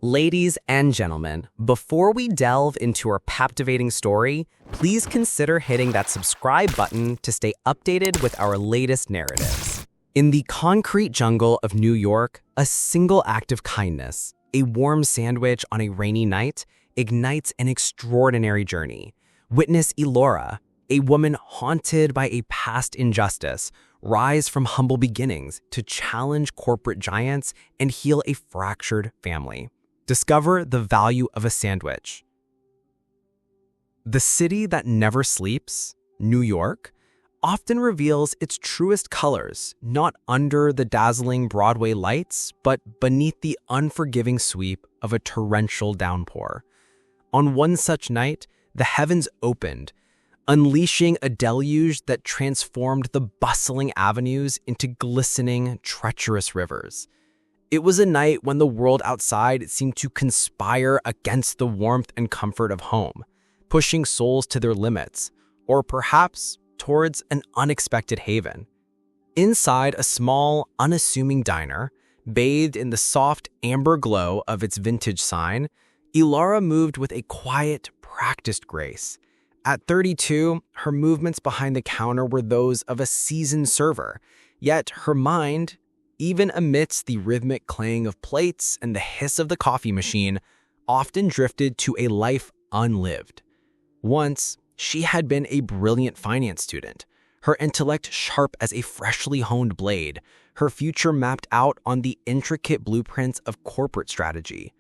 Ladies and gentlemen, before we delve into our captivating story, please consider hitting that subscribe button to stay updated with our latest narratives. In the concrete jungle of New York, a single act of kindness, a warm sandwich on a rainy night, ignites an extraordinary journey. Witness Elara, a woman haunted by a past injustice, rise from humble beginnings to challenge corporate giants and heal a fractured family. Discover the value of a sandwich. The city that never sleeps, New York, often reveals its truest colors, not under the dazzling Broadway lights, but beneath the unforgiving sweep of a torrential downpour. On one such night, the heavens opened, unleashing a deluge that transformed the bustling avenues into glistening, treacherous rivers. It was a night when the world outside seemed to conspire against the warmth and comfort of home, pushing souls to their limits, or perhaps towards an unexpected haven. Inside a small, unassuming diner, bathed in the soft amber glow of its vintage sign, Elara moved with a quiet, practiced grace. At 32, her movements behind the counter were those of a seasoned server, yet her mind, even amidst the rhythmic clang of plates and the hiss of the coffee machine, often drifted to a life unlived. Once, she had been a brilliant finance student, her intellect sharp as a freshly honed blade, her future mapped out on the intricate blueprints of corporate strategy.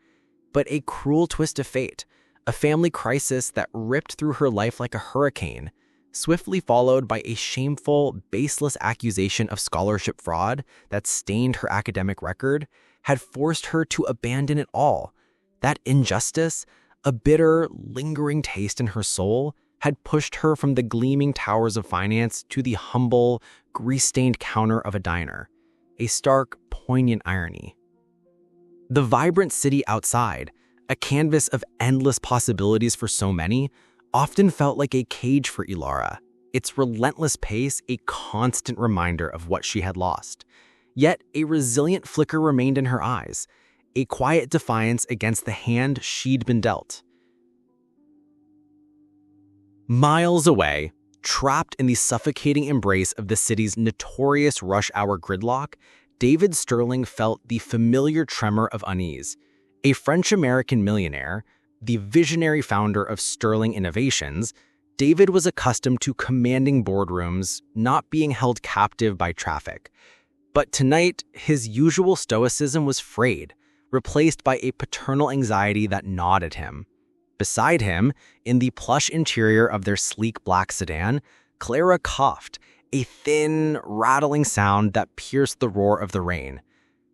But a cruel twist of fate, a family crisis that ripped through her life like a hurricane, swiftly followed by a shameful, baseless accusation of scholarship fraud that stained her academic record, had forced her to abandon it all. That injustice, a bitter, lingering taste in her soul, had pushed her from the gleaming towers of finance to the humble, grease-stained counter of a diner. A stark, poignant irony. The vibrant city outside, a canvas of endless possibilities for so many, often felt like a cage for Elara, its relentless pace a constant reminder of what she had lost. Yet a resilient flicker remained in her eyes, a quiet defiance against the hand she'd been dealt. Miles away, trapped in the suffocating embrace of the city's notorious rush-hour gridlock, David Sterling felt the familiar tremor of unease. A French-American millionaire, the visionary founder of Sterling Innovations, David was accustomed to commanding boardrooms, not being held captive by traffic. But tonight, his usual stoicism was frayed, replaced by a paternal anxiety that gnawed at him. Beside him, in the plush interior of their sleek black sedan, Clara coughed, a thin, rattling sound that pierced the roar of the rain.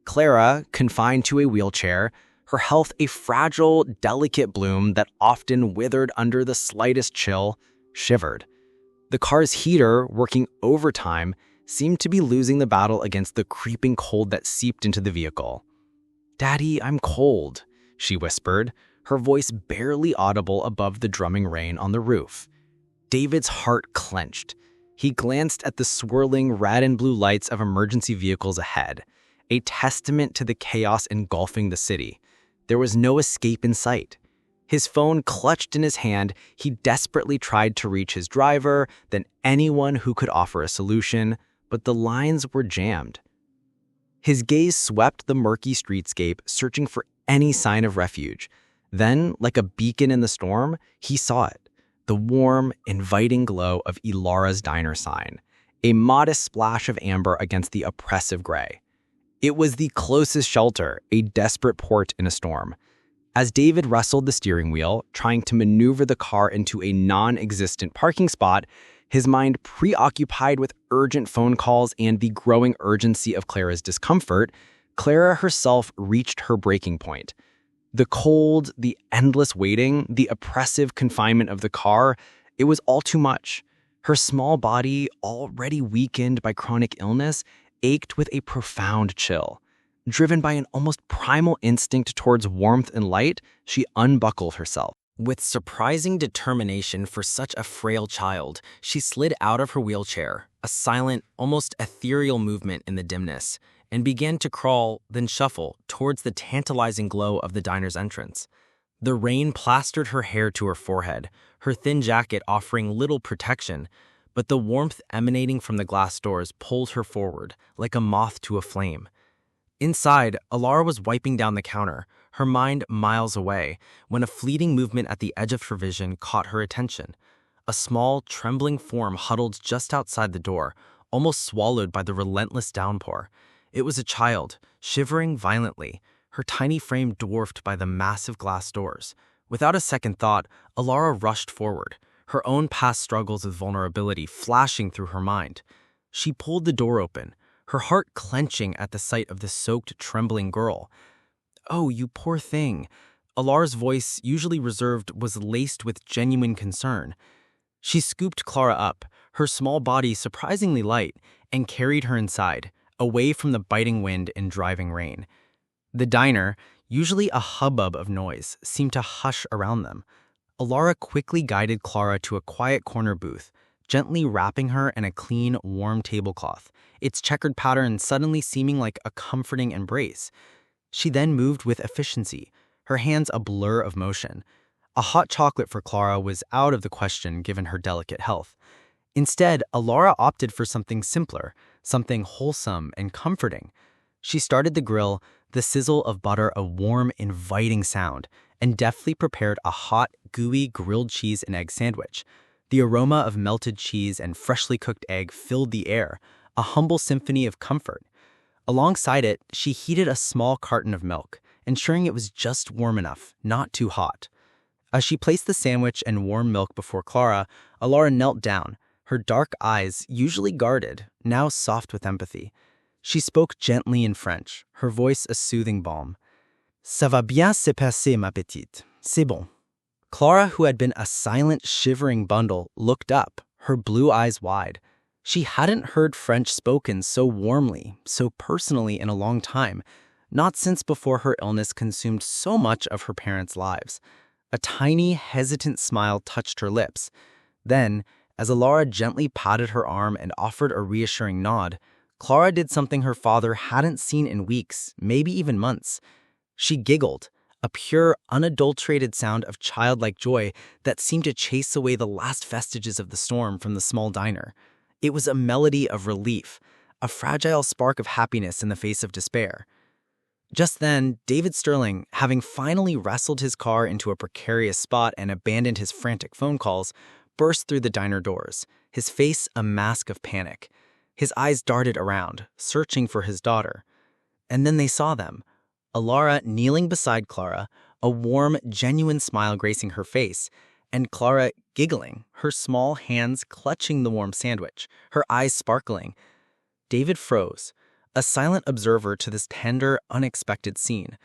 Clara, confined to a wheelchair, her health a fragile, delicate bloom that often withered under the slightest chill, shivered. The car's heater, working overtime, seemed to be losing the battle against the creeping cold that seeped into the vehicle. "Daddy, I'm cold," she whispered, her voice barely audible above the drumming rain on the roof. David's heart clenched. He glanced at the swirling red and blue lights of emergency vehicles ahead, a testament to the chaos engulfing the city. There was no escape in sight. His phone clutched in his hand, he desperately tried to reach his driver, then anyone who could offer a solution, but the lines were jammed. His gaze swept the murky streetscape, searching for any sign of refuge. Then, like a beacon in the storm, he saw it, the warm, inviting glow of Elara's diner sign, a modest splash of amber against the oppressive gray. It was the closest shelter, a desperate port in a storm. As David wrestled the steering wheel, trying to maneuver the car into a non-existent parking spot, his mind preoccupied with urgent phone calls and the growing urgency of Clara's discomfort, Clara herself reached her breaking point. The cold, the endless waiting, the oppressive confinement of the car, it was all too much. Her small body, already weakened by chronic illness, ached with a profound chill. Driven by an almost primal instinct towards warmth and light, she unbuckled herself. With surprising determination for such a frail child, she slid out of her wheelchair, a silent, almost ethereal movement in the dimness. and began to crawl, then shuffle, towards the tantalizing glow of the diner's entrance. The rain plastered her hair to her forehead, her thin jacket offering little protection, but the warmth emanating from the glass doors pulled her forward, like a moth to a flame. Inside, Elara was wiping down the counter, her mind miles away, when a fleeting movement at the edge of her vision caught her attention. A small, trembling form huddled just outside the door, almost swallowed by the relentless downpour. It was a child, shivering violently, her tiny frame dwarfed by the massive glass doors. Without a second thought, Elara rushed forward, her own past struggles with vulnerability flashing through her mind. She pulled the door open, her heart clenching at the sight of the soaked, trembling girl. "Oh, you poor thing." Alara's voice, usually reserved, was laced with genuine concern. She scooped Clara up, her small body surprisingly light, and carried her inside, away from the biting wind and driving rain. The diner, usually a hubbub of noise, seemed to hush around them. Elara quickly guided Clara to a quiet corner booth, gently wrapping her in a clean, warm tablecloth, its checkered pattern suddenly seeming like a comforting embrace. She then moved with efficiency, her hands a blur of motion. A hot chocolate for Clara was out of the question given her delicate health. Instead, Elara opted for something simpler, something wholesome and comforting. She started the grill, the sizzle of butter a warm, inviting sound, and deftly prepared a hot, gooey grilled cheese and egg sandwich. The aroma of melted cheese and freshly cooked egg filled the air, a humble symphony of comfort. Alongside it, she heated a small carton of milk, ensuring it was just warm enough, not too hot. As she placed the sandwich and warm milk before Clara, Elara knelt down, her dark eyes, usually guarded, now soft with empathy. She spoke gently in French, her voice a soothing balm. "Ça va bien se passer, ma petite. C'est bon." Clara, who had been a silent, shivering bundle, looked up, her blue eyes wide. She hadn't heard French spoken so warmly, so personally in a long time, not since before her illness consumed so much of her parents' lives. A tiny, hesitant smile touched her lips. Then, as Elara gently patted her arm and offered a reassuring nod, Clara did something her father hadn't seen in weeks, maybe even months. She giggled, a pure, unadulterated sound of childlike joy that seemed to chase away the last vestiges of the storm from the small diner. It was a melody of relief, a fragile spark of happiness in the face of despair. Just then, David Sterling, having finally wrestled his car into a precarious spot and abandoned his frantic phone calls, burst through the diner doors, his face a mask of panic. His eyes darted around, searching for his daughter. And then they saw them. Elara kneeling beside Clara, a warm, genuine smile gracing her face, and Clara giggling, her small hands clutching the warm sandwich, her eyes sparkling. David froze, a silent observer to this tender, unexpected scene.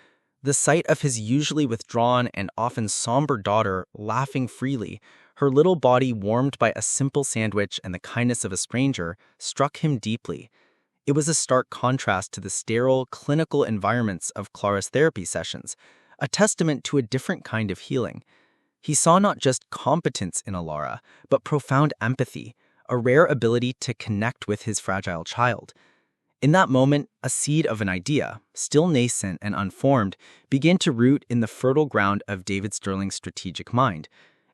The sight of his usually withdrawn and often somber daughter laughing freely, her little body warmed by a simple sandwich and the kindness of a stranger, struck him deeply. It was a stark contrast to the sterile, clinical environments of Clara's therapy sessions, a testament to a different kind of healing. He saw not just competence in Elara, but profound empathy, a rare ability to connect with his fragile child. In that moment, a seed of an idea, still nascent and unformed, began to root in the fertile ground of David Sterling's strategic mind.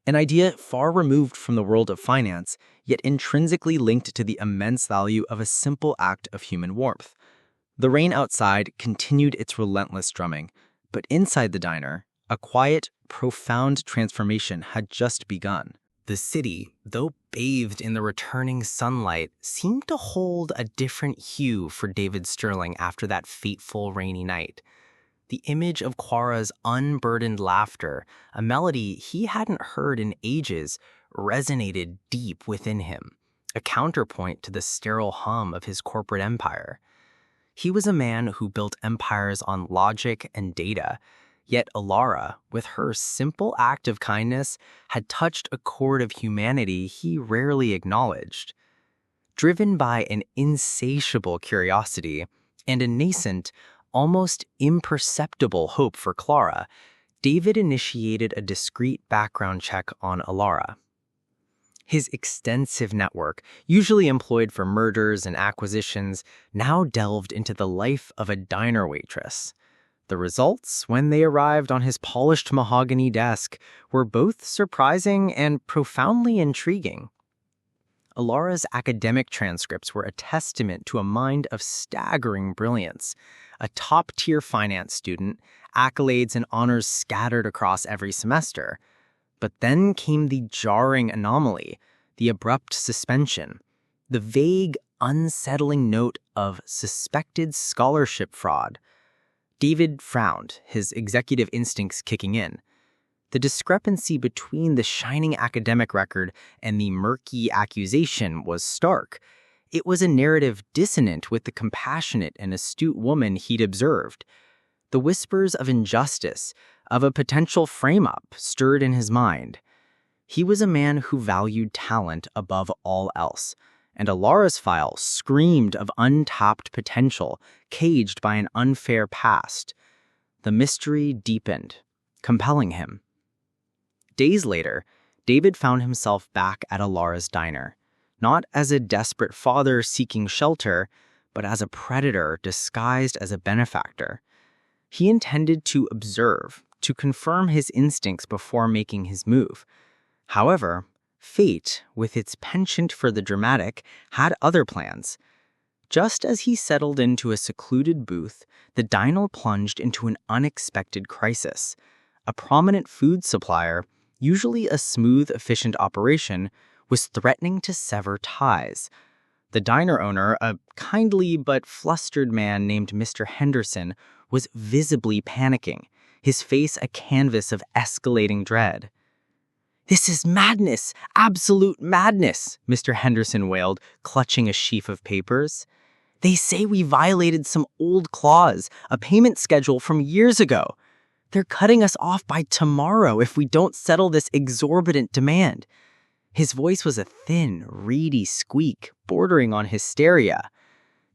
An idea far removed from the world of finance, yet intrinsically linked to the immense value of a simple act of human warmth. The rain outside continued its relentless drumming, but inside the diner, a quiet, profound transformation had just begun. The city, though bathed in the returning sunlight, seemed to hold a different hue for David Sterling after that fateful rainy night. The image of Clara's unburdened laughter, a melody he hadn't heard in ages, resonated deep within him, a counterpoint to the sterile hum of his corporate empire. He was a man who built empires on logic and data, yet Elara, with her simple act of kindness, had touched a chord of humanity he rarely acknowledged. Driven by an insatiable curiosity and a nascent, almost imperceptible hope for Clara, David initiated a discreet background check on Elara. His extensive network, usually employed for murders and acquisitions, now delved into the life of a diner waitress. The results, when they arrived on his polished mahogany desk, were both surprising and profoundly intriguing. Elara's academic transcripts were a testament to a mind of staggering brilliance. A top-tier finance student, accolades and honors scattered across every semester. But then came the jarring anomaly, the abrupt suspension, the vague, unsettling note of suspected scholarship fraud. David frowned, his executive instincts kicking in. The discrepancy between the shining academic record and the murky accusation was stark. It was a narrative dissonant with the compassionate and astute woman he'd observed. The whispers of injustice, of a potential frame-up, stirred in his mind. He was a man who valued talent above all else, and Elara's file screamed of untapped potential, caged by an unfair past. The mystery deepened, compelling him. Days later, David found himself back at Elara's diner, not as a desperate father seeking shelter, but as a predator disguised as a benefactor. He intended to observe, to confirm his instincts before making his move. However, fate, with its penchant for the dramatic, had other plans. Just as he settled into a secluded booth, the diner plunged into an unexpected crisis. A prominent food supplier, usually a smooth, efficient operation, was threatening to sever ties. The diner owner, a kindly but flustered man named Mr. Henderson, was visibly panicking, his face a canvas of escalating dread. "This is madness! Absolute madness!" Mr. Henderson wailed, clutching a sheaf of papers. "They say we violated some old clause, a payment schedule from years ago. They're cutting us off by tomorrow if we don't settle this exorbitant demand." His voice was a thin, reedy squeak, bordering on hysteria.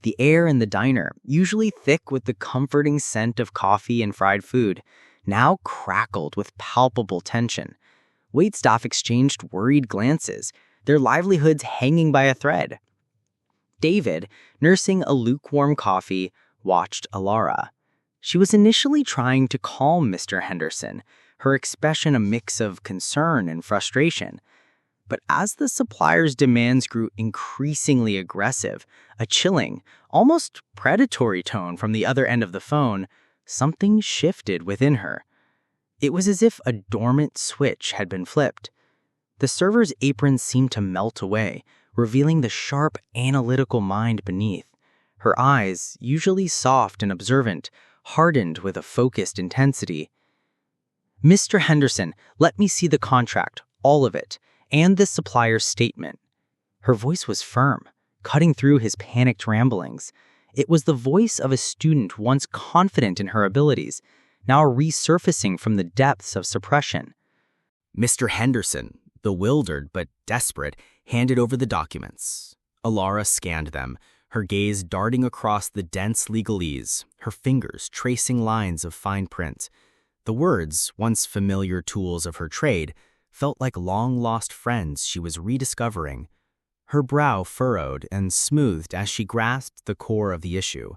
The air in the diner, usually thick with the comforting scent of coffee and fried food, now crackled with palpable tension. Waitstaff exchanged worried glances, their livelihoods hanging by a thread. David, nursing a lukewarm coffee, watched Elara. She was initially trying to calm Mr. Henderson, her expression a mix of concern and frustration. But as the supplier's demands grew increasingly aggressive, a chilling, almost predatory tone from the other end of the phone, something shifted within her. It was as if a dormant switch had been flipped. The server's apron seemed to melt away, revealing the sharp, analytical mind beneath. Her eyes, usually soft and observant, hardened with a focused intensity. "Mr. Henderson, let me see the contract, all of it, and the supplier's statement." Her voice was firm, cutting through his panicked ramblings. It was the voice of a student once confident in her abilities, now resurfacing from the depths of suppression. Mr. Henderson, bewildered but desperate, handed over the documents. Elara scanned them, her gaze darting across the dense legalese, her fingers tracing lines of fine print. The words, once familiar tools of her trade, felt like long-lost friends she was rediscovering. Her brow furrowed and smoothed as she grasped the core of the issue.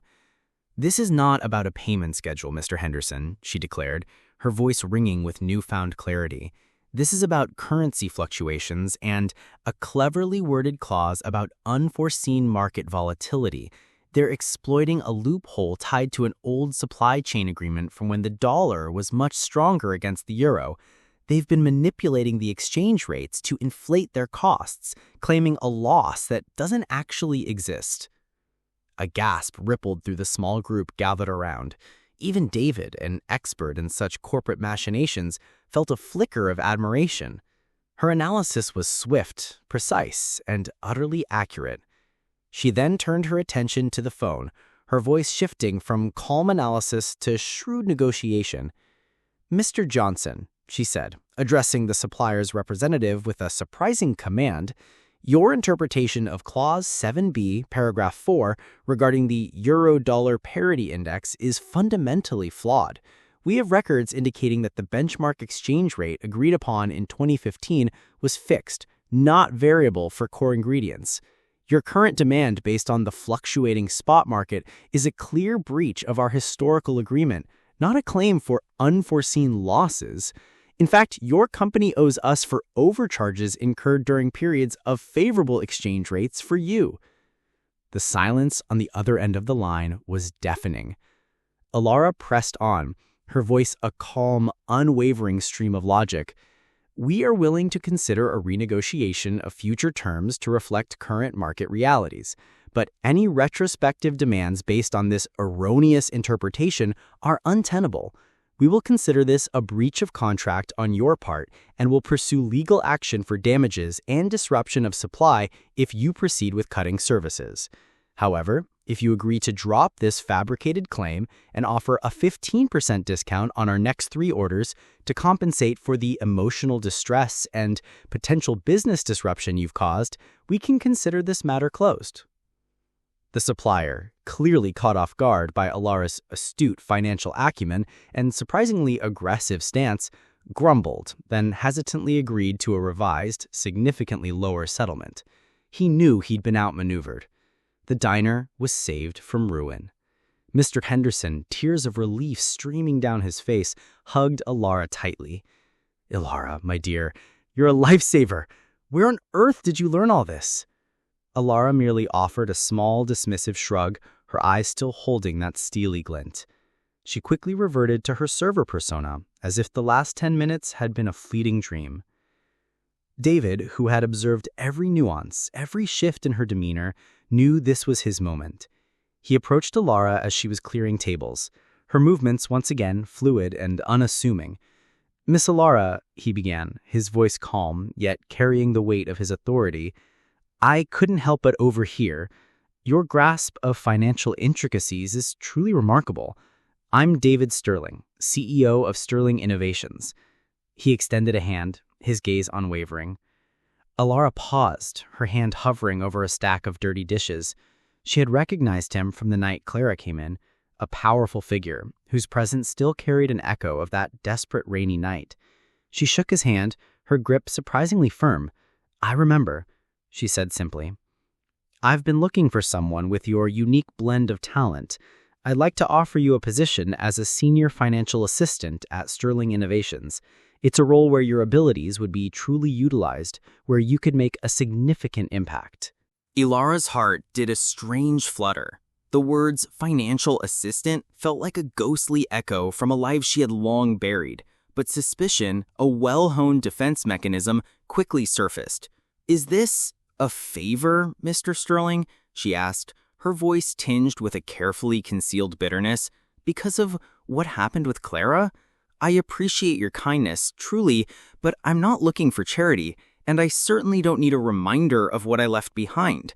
"This is not about a payment schedule, Mr. Henderson," she declared, her voice ringing with newfound clarity. "This is about currency fluctuations and a cleverly worded clause about unforeseen market volatility. They're exploiting a loophole tied to an old supply chain agreement from when the dollar was much stronger against the euro. They've been manipulating the exchange rates to inflate their costs, claiming a loss that doesn't actually exist." A gasp rippled through the small group gathered around. Even David, an expert in such corporate machinations, felt a flicker of admiration. Her analysis was swift, precise, and utterly accurate. She then turned her attention to the phone, her voice shifting from calm analysis to shrewd negotiation. "Mr. Johnson," she said, addressing the supplier's representative with a surprising command, "your interpretation of Clause 7b, Paragraph 4, regarding the Euro-Dollar Parity Index is fundamentally flawed. We have records indicating that the benchmark exchange rate agreed upon in 2015 was fixed not variable for core ingredients. Your current demand based on the fluctuating spot market is a clear breach of our historical agreement, not a claim for unforeseen losses. In fact, your company owes us for overcharges incurred during periods of favorable exchange rates for you. The silence on the other end of the line was deafening. Elara pressed on, her voice a calm, unwavering stream of logic. We are willing to consider a renegotiation of future terms to reflect current market realities, but any retrospective demands based on this erroneous interpretation are untenable. We will consider this a breach of contract on your part and will pursue legal action for damages and disruption of supply if you proceed with cutting services. However, if you agree to drop this fabricated claim and offer a 15% discount on our next 3 orders to compensate for the emotional distress and potential business disruption you've caused, we can consider this matter closed. The supplier, clearly caught off guard by Elara's astute financial acumen and surprisingly aggressive stance, grumbled, then hesitantly agreed to a revised, significantly lower settlement. He knew he'd been outmaneuvered. The diner was saved from ruin. Mr. Henderson, tears of relief streaming down his face, hugged Elara tightly. "Elara, my dear, you're a lifesaver. Where on earth did you learn all this?" Elara merely offered a small, dismissive shrug, her eyes still holding that steely glint. She quickly reverted to her server persona, as if the last 10 minutes had been a fleeting dream. David, who had observed every nuance, every shift in her demeanor, knew this was his moment. He approached Elara as she was clearing tables, her movements once again fluid and unassuming. "Miss Elara," he began, his voice calm, yet carrying the weight of his authority, "I couldn't help but overhear. Your grasp of financial intricacies is truly remarkable. I'm David Sterling, CEO of Sterling Innovations." He extended a hand, his gaze unwavering. Elara paused, her hand hovering over a stack of dirty dishes. She had recognized him from the night Clara came in, a powerful figure whose presence still carried an echo of that desperate rainy night. She shook his hand, her grip surprisingly firm. "I remember," she said simply. "I've been looking for someone with your unique blend of talent. I'd like to offer you a position as a senior financial assistant at Sterling Innovations. It's a role where your abilities would be truly utilized, where you could make a significant impact." Elara's heart did a strange flutter. The words financial assistant felt like a ghostly echo from a life she had long buried, but suspicion, a well-honed defense mechanism, quickly surfaced. "Is this a favor, Mr. Sterling?" she asked, her voice tinged with a carefully concealed bitterness. "Because of what happened with Clara? I appreciate your kindness, truly, but I'm not looking for charity, and I certainly don't need a reminder of what I left behind."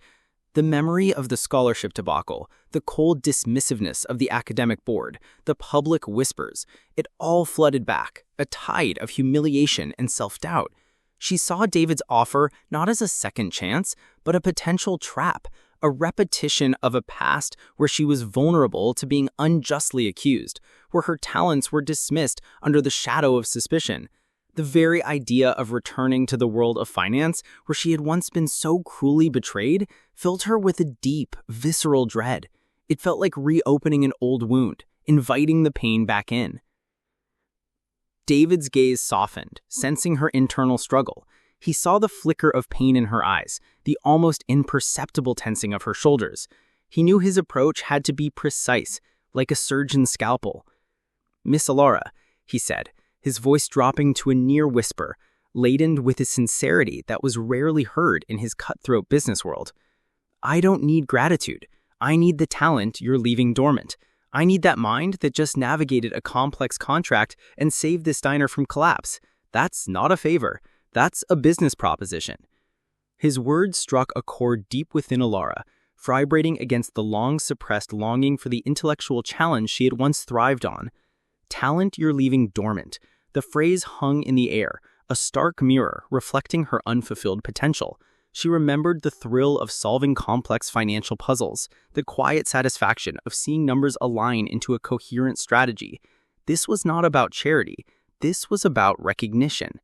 The memory of the scholarship debacle, the cold dismissiveness of the academic board, the public whispers, it all flooded back, a tide of humiliation and self-doubt. She saw David's offer not as a second chance, but a potential trap, a repetition of a past where she was vulnerable to being unjustly accused, where her talents were dismissed under the shadow of suspicion. The very idea of returning to the world of finance, where she had once been so cruelly betrayed, filled her with a deep, visceral dread. It felt like reopening an old wound, inviting the pain back in. David's gaze softened, sensing her internal struggle. He saw the flicker of pain in her eyes, the almost imperceptible tensing of her shoulders. He knew his approach had to be precise, like a surgeon's scalpel. "Miss Elara," he said, his voice dropping to a near whisper, laden with a sincerity that was rarely heard in his cutthroat business world. "I don't need gratitude. I need the talent you're leaving dormant. I need that mind that just navigated a complex contract and saved this diner from collapse. That's not a favor. That's a business proposition." His words struck a chord deep within Elara, vibrating against the long-suppressed longing for the intellectual challenge she had once thrived on. "Talent you're leaving dormant." The phrase hung in the air, a stark mirror reflecting her unfulfilled potential. She remembered the thrill of solving complex financial puzzles, the quiet satisfaction of seeing numbers align into a coherent strategy. This was not about charity. This was about recognition.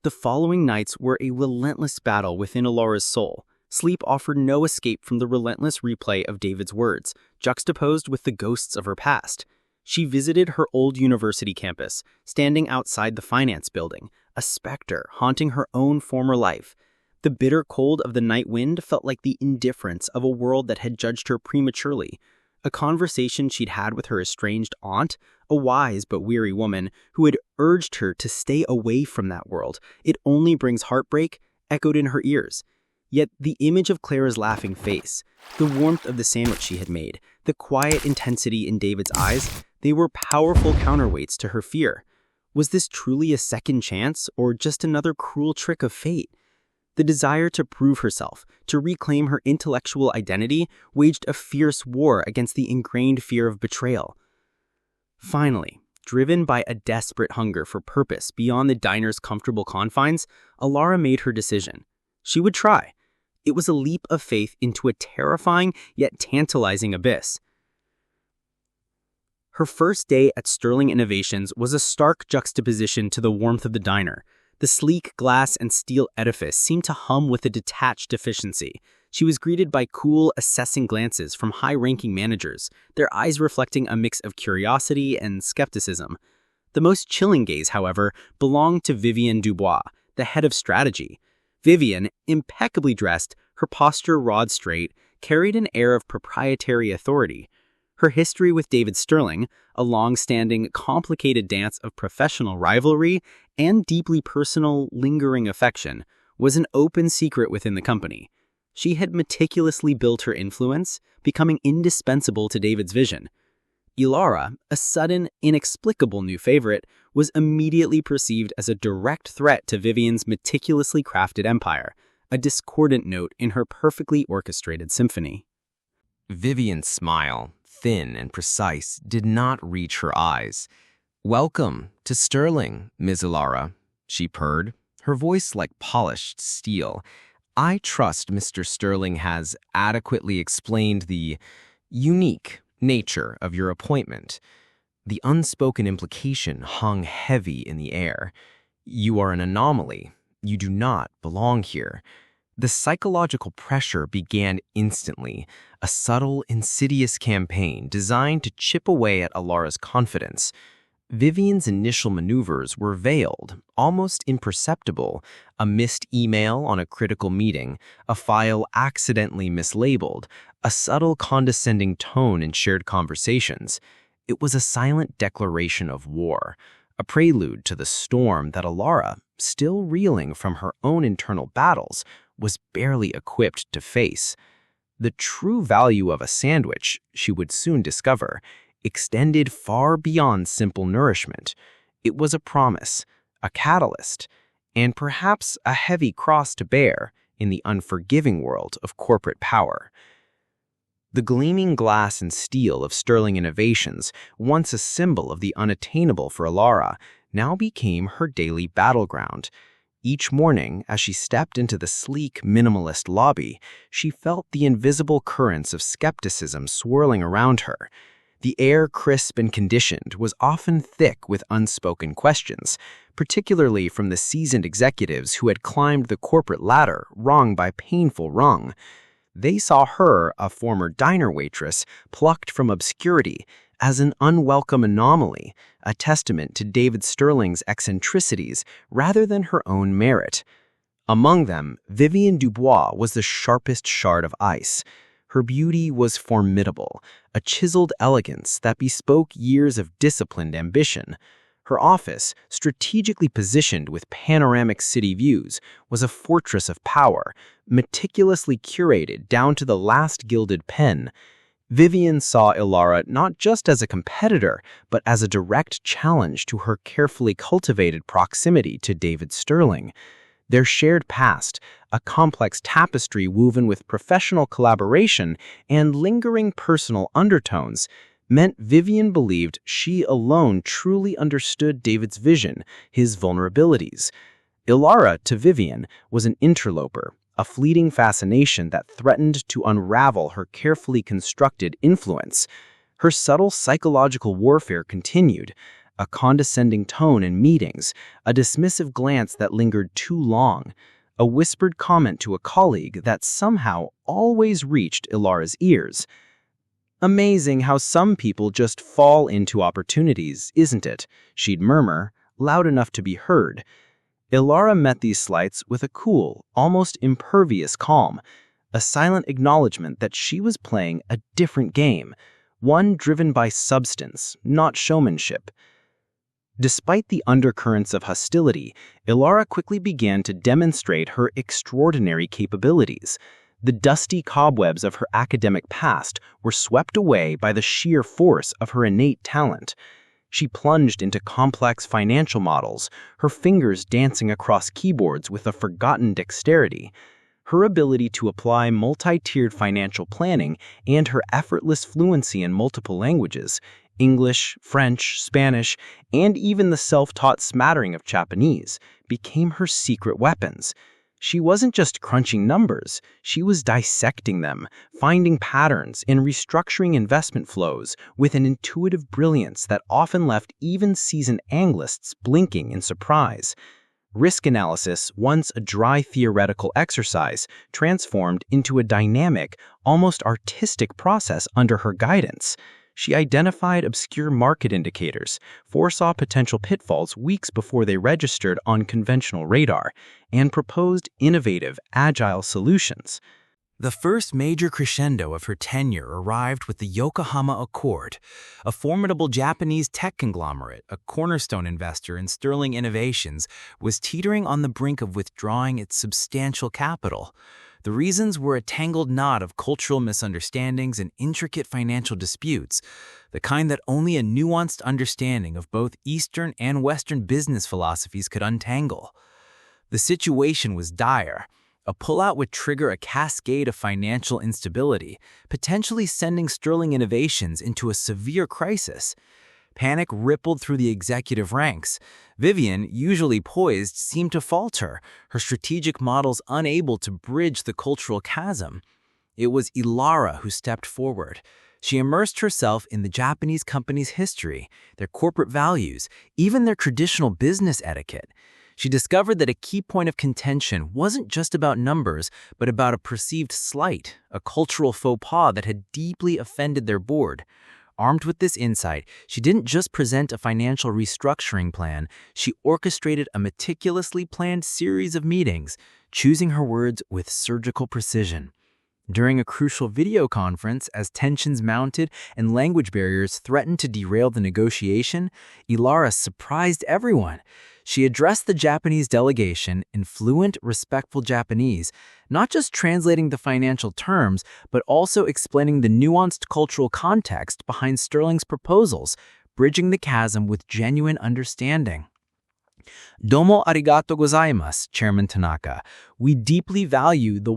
The following nights were a relentless battle within Elara's soul. Sleep offered no escape from the relentless replay of David's words, juxtaposed with the ghosts of her past. She visited her old university campus, standing outside the finance building, a specter haunting her own former life. The bitter cold of the night wind felt like the indifference of a world that had judged her prematurely. A conversation she'd had with her estranged aunt, a wise but weary woman who had urged her to stay away from that world. It only brings heartbreak, echoed in her ears. Yet the image of Clara's laughing face, the warmth of the sandwich she had made, the quiet intensity in David's eyes, they were powerful counterweights to her fear. Was this truly a second chance, or just another cruel trick of fate? The desire to prove herself, to reclaim her intellectual identity, waged a fierce war against the ingrained fear of betrayal. Finally, driven by a desperate hunger for purpose beyond the diner's comfortable confines, Elara made her decision. She would try. It was a leap of faith into a terrifying yet tantalizing abyss. Her first day at Sterling Innovations was a stark juxtaposition to the warmth of the diner. The sleek glass and steel edifice seemed to hum with a detached efficiency. She was greeted by cool, assessing glances from high-ranking managers, their eyes reflecting a mix of curiosity and skepticism. The most chilling gaze, however, belonged to Vivienne Dubois, the head of strategy. Vivienne, impeccably dressed, her posture rod straight, carried an air of proprietary authority. Her history with David Sterling, a long-standing, complicated dance of professional rivalry and deeply personal, lingering affection, was an open secret within the company. She had meticulously built her influence, becoming indispensable to David's vision. Elara, a sudden, inexplicable new favorite, was immediately perceived as a direct threat to Vivienne's meticulously crafted empire, a discordant note in her perfectly orchestrated symphony. Vivienne's smile, thin and precise, did not reach her eyes. "Welcome to Sterling, Ms. Elara," she purred, her voice like polished steel. "I trust Mr. Sterling has adequately explained the unique nature of your appointment." The unspoken implication hung heavy in the air. "You are an anomaly. You do not belong here." The psychological pressure began instantly, a subtle, insidious campaign designed to chip away at Elara's confidence. Vivienne's initial maneuvers were veiled, almost imperceptible: a missed email on a critical meeting, a file accidentally mislabeled, a subtle condescending tone in shared conversations. It was a silent declaration of war, a prelude to the storm that Elara, still reeling from her own internal battles, was barely equipped to face. The true value of a sandwich, she would soon discover, extended far beyond simple nourishment. It was a promise, a catalyst, and perhaps a heavy cross to bear in the unforgiving world of corporate power. The gleaming glass and steel of Sterling Innovations, once a symbol of the unattainable for Elara, now became her daily battleground. Each morning, as she stepped into the sleek, minimalist lobby, she felt the invisible currents of skepticism swirling around her. The air, crisp and conditioned, was often thick with unspoken questions, particularly from the seasoned executives who had climbed the corporate ladder rung by painful rung. They saw her, a former diner waitress, plucked from obscurity, as an unwelcome anomaly, a testament to David Sterling's eccentricities rather than her own merit. Among them, Vivienne Dubois was the sharpest shard of ice. Her beauty was formidable, a chiseled elegance that bespoke years of disciplined ambition. Her office, strategically positioned with panoramic city views, was a fortress of power, meticulously curated down to the last gilded pen. Vivienne saw Elara not just as a competitor, but as a direct challenge to her carefully cultivated proximity to David Sterling. Their shared past, a complex tapestry woven with professional collaboration and lingering personal undertones, meant Vivienne believed she alone truly understood David's vision, his vulnerabilities. Elara, to Vivienne, was an interloper, a fleeting fascination that threatened to unravel her carefully constructed influence. Her subtle psychological warfare continued, a condescending tone in meetings, a dismissive glance that lingered too long, a whispered comment to a colleague that somehow always reached Elara's ears. "Amazing how some people just fall into opportunities, isn't it?" she'd murmur, loud enough to be heard. Elara met these slights with a cool, almost impervious calm, a silent acknowledgement that she was playing a different game, one driven by substance, not showmanship. Despite the undercurrents of hostility, Elara quickly began to demonstrate her extraordinary capabilities. The dusty cobwebs of her academic past were swept away by the sheer force of her innate talent. She plunged into complex financial models, her fingers dancing across keyboards with a forgotten dexterity. Her ability to apply multi-tiered financial planning and her effortless fluency in multiple languages, English, French, Spanish, and even the self-taught smattering of Japanese, became her secret weapons. She wasn't just crunching numbers, she was dissecting them, finding patterns and restructuring investment flows with an intuitive brilliance that often left even seasoned analysts blinking in surprise. Risk analysis, once a dry theoretical exercise, transformed into a dynamic, almost artistic process under her guidance. She identified obscure market indicators, foresaw potential pitfalls weeks before they registered on conventional radar, and proposed innovative, agile solutions. The first major crescendo of her tenure arrived with the Yokohama Accord, a formidable Japanese tech conglomerate, a cornerstone investor in sterling innovations, was teetering on the brink of withdrawing its substantial capital. The reasons were a tangled knot of cultural misunderstandings and intricate financial disputes, the kind that only a nuanced understanding of both Eastern and Western business philosophies could untangle. The situation was dire. A pullout would trigger a cascade of financial instability, potentially sending sterling innovations into a severe crisis. Panic rippled through the executive ranks. Vivian, usually poised, seemed to falter, her strategic models unable to bridge the cultural chasm. It was Elara who stepped forward. She immersed herself in the Japanese company's history, their corporate values, even their traditional business etiquette. She discovered that a key point of contention wasn't just about numbers, but about a perceived slight, a cultural faux pas that had deeply offended their board. Armed with this insight, she didn't just present a financial restructuring plan, she orchestrated a meticulously planned series of meetings, choosing her words with surgical precision. During a crucial video conference, as tensions mounted and language barriers threatened to derail the negotiation, Elara surprised everyone. She addressed the Japanese delegation in fluent, respectful Japanese, not just translating the financial terms, but also explaining the nuanced cultural context behind Sterling's proposals, bridging the chasm with genuine understanding. Domo arigato gozaimasu, Chairman Tanaka. We deeply value the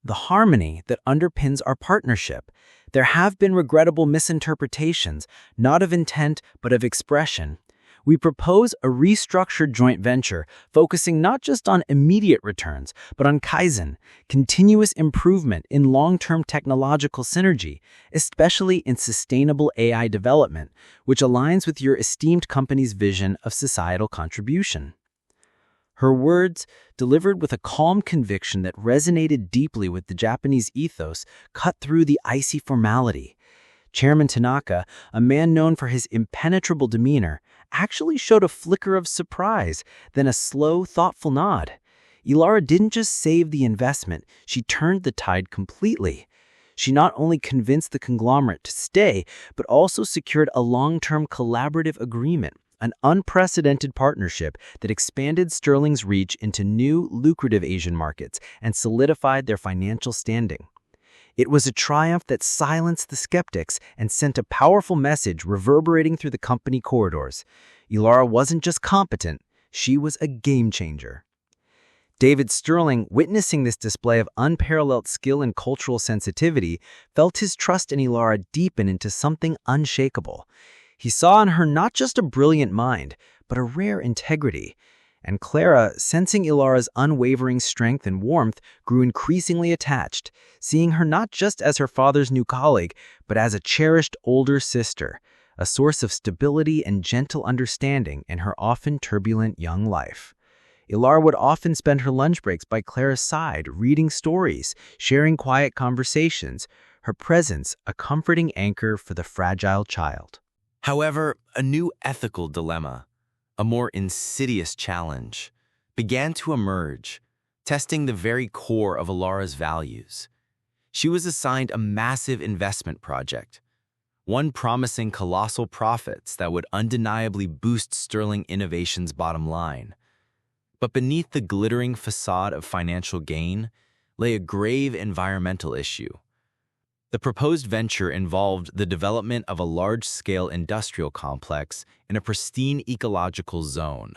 the harmony that underpins our partnership. There have been regrettable misinterpretations, not of intent, but of expression. We propose a restructured joint venture focusing not just on immediate returns, but on kaizen, continuous improvement in long-term technological synergy, especially in sustainable AI development, which aligns with your esteemed company's vision of societal contribution. Her words, delivered with a calm conviction that resonated deeply with the Japanese ethos, cut through the icy formality. Chairman Tanaka, a man known for his impenetrable demeanor, actually showed a flicker of surprise, then a slow, thoughtful nod. Elara didn't just save the investment, she turned the tide completely. She not only convinced the conglomerate to stay, but also secured a long-term collaborative agreement, an unprecedented partnership that expanded Sterling's reach into new, lucrative Asian markets and solidified their financial standing. It was a triumph that silenced the skeptics and sent a powerful message reverberating through the company corridors. Elara wasn't just competent, she was a game changer. David Sterling, witnessing this display of unparalleled skill and cultural sensitivity, felt his trust in Elara deepen into something unshakable. He saw in her not just a brilliant mind, but a rare integrity. And Clara, sensing Elara's unwavering strength and warmth, grew increasingly attached, seeing her not just as her father's new colleague, but as a cherished older sister, a source of stability and gentle understanding in her often turbulent young life. Elara would often spend her lunch breaks by Clara's side, reading stories, sharing quiet conversations, her presence a comforting anchor for the fragile child. However, a new ethical dilemma, a more insidious challenge, began to emerge, testing the very core of Elara's values. She was assigned a massive investment project, one promising colossal profits that would undeniably boost Sterling Innovation's bottom line. But beneath the glittering facade of financial gain lay a grave environmental issue. The proposed venture involved the development of a large-scale industrial complex in a pristine ecological zone,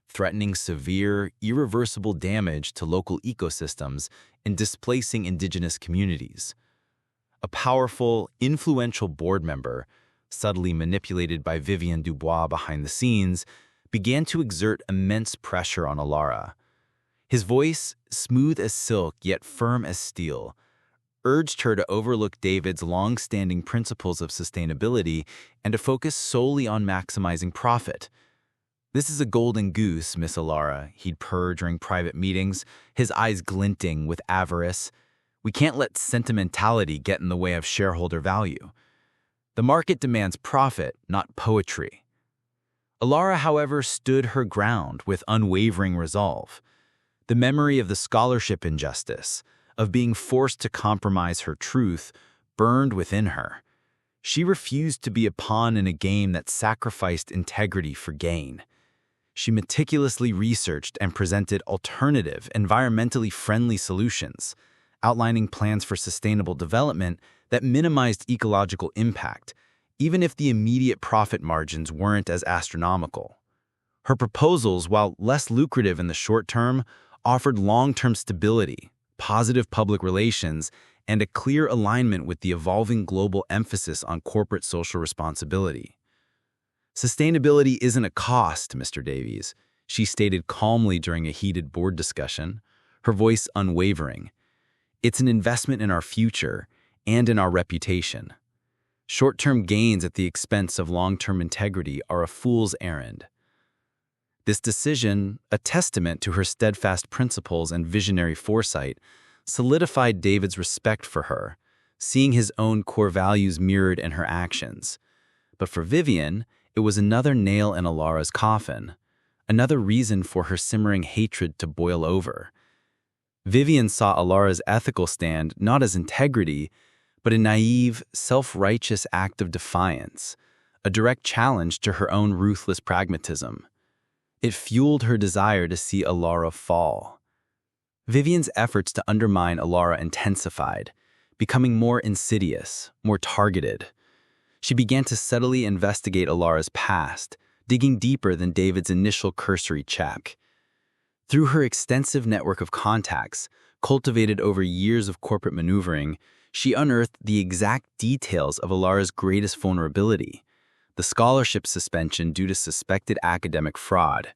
threatening severe, irreversible damage to local ecosystems and displacing indigenous communities. A powerful, influential board member, subtly manipulated by Vivian Dubois behind the scenes, began to exert immense pressure on Elara. His voice, smooth as silk yet firm as steel, urged her to overlook David's long-standing principles of sustainability and to focus solely on maximizing profit. "This is a golden goose, Miss Elara," he'd purr during private meetings, his eyes glinting with avarice. "We can't let sentimentality get in the way of shareholder value. The market demands profit, not poetry." Elara, however, stood her ground with unwavering resolve. The memory of the scholarship injustice, of being forced to compromise her truth, burned within her. She refused to be a pawn in a game that sacrificed integrity for gain. She meticulously researched and presented alternative, environmentally friendly solutions, outlining plans for sustainable development that minimized ecological impact, even if the immediate profit margins weren't as astronomical. Her proposals, while less lucrative in the short term, offered long-term stability, positive public relations, and a clear alignment with the evolving global emphasis on corporate social responsibility. "Sustainability isn't a cost, Mr. Davies," she stated calmly during a heated board discussion, her voice unwavering. "It's an investment in our future and in our reputation. Short-term gains at the expense of long-term integrity are a fool's errand." This decision, a testament to her steadfast principles and visionary foresight, solidified David's respect for her, seeing his own core values mirrored in her actions. But for Vivian, it was another nail in Elara's coffin, another reason for her simmering hatred to boil over. Vivian saw Elara's ethical stand not as integrity, but a naive, self-righteous act of defiance, a direct challenge to her own ruthless pragmatism. It fueled her desire to see Elara fall. Vivian's efforts to undermine Elara intensified, becoming more insidious, more targeted. She began to subtly investigate Elara's past, digging deeper than David's initial cursory check. Through her extensive network of contacts, cultivated over years of corporate maneuvering, she unearthed the exact details of Elara's greatest vulnerability: the scholarship suspension due to suspected academic fraud.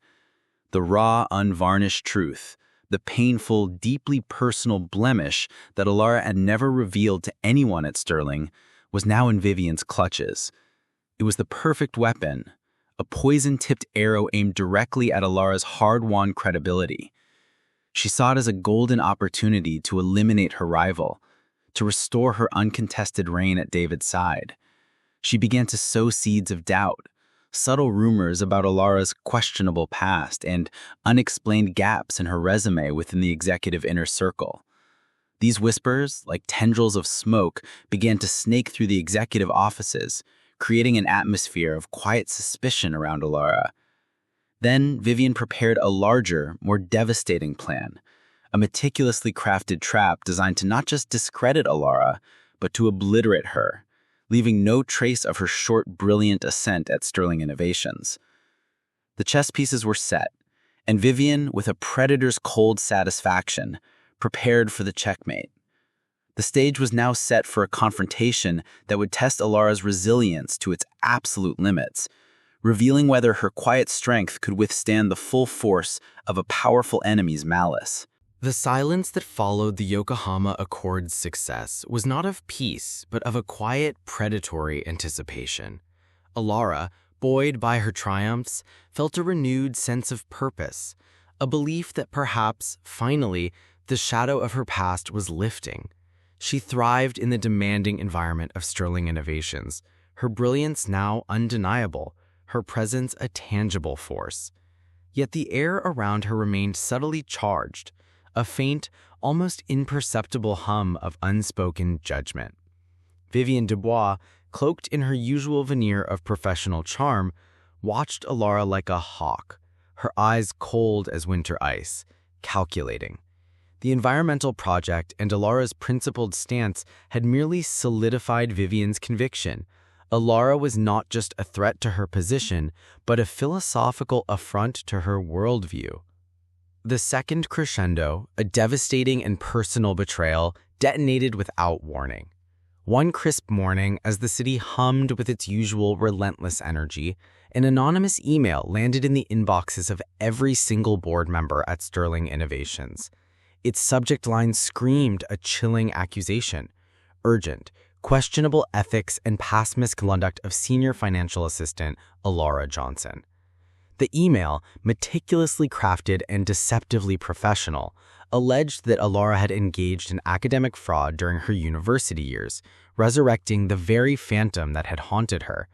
The raw, unvarnished truth, the painful, deeply personal blemish that Elara had never revealed to anyone at Sterling, was now in Vivian's clutches. It was the perfect weapon, a poison-tipped arrow aimed directly at Elara's hard-won credibility. She saw it as a golden opportunity to eliminate her rival, to restore her uncontested reign at David's side. She began to sow seeds of doubt, subtle rumors about Elara's questionable past and unexplained gaps in her resume within the executive inner circle. These whispers, like tendrils of smoke, began to snake through the executive offices, creating an atmosphere of quiet suspicion around Elara. Then Vivian prepared a larger, more devastating plan, a meticulously crafted trap designed to not just discredit Elara, but to obliterate her, leaving no trace of her short, brilliant ascent at Sterling Innovations. The chess pieces were set, and Vivian, with a predator's cold satisfaction, prepared for the checkmate. The stage was now set for a confrontation that would test Elara's resilience to its absolute limits, revealing whether her quiet strength could withstand the full force of a powerful enemy's malice. The silence that followed the Yokohama Accord's success was not of peace, but of a quiet, predatory anticipation. Elara, buoyed by her triumphs, felt a renewed sense of purpose, a belief that perhaps, finally, the shadow of her past was lifting. She thrived in the demanding environment of Sterling Innovations, her brilliance now undeniable, her presence a tangible force. Yet the air around her remained subtly charged, a faint, almost imperceptible hum of unspoken judgment. Vivienne Dubois, cloaked in her usual veneer of professional charm, watched Elara like a hawk, her eyes cold as winter ice, calculating. The environmental project and Elara's principled stance had merely solidified Vivienne's conviction. Elara was not just a threat to her position, but a philosophical affront to her worldview. The second crescendo, a devastating and personal betrayal, detonated without warning. One crisp morning, as the city hummed with its usual relentless energy, an anonymous email landed in the inboxes of every single board member at Sterling Innovations. Its subject line screamed a chilling accusation: urgent, questionable ethics and past misconduct of senior financial assistant Elara Johnson. The email, meticulously crafted and deceptively professional, alleged that Elara had engaged in academic fraud during her university years, resurrecting the very phantom that had haunted her,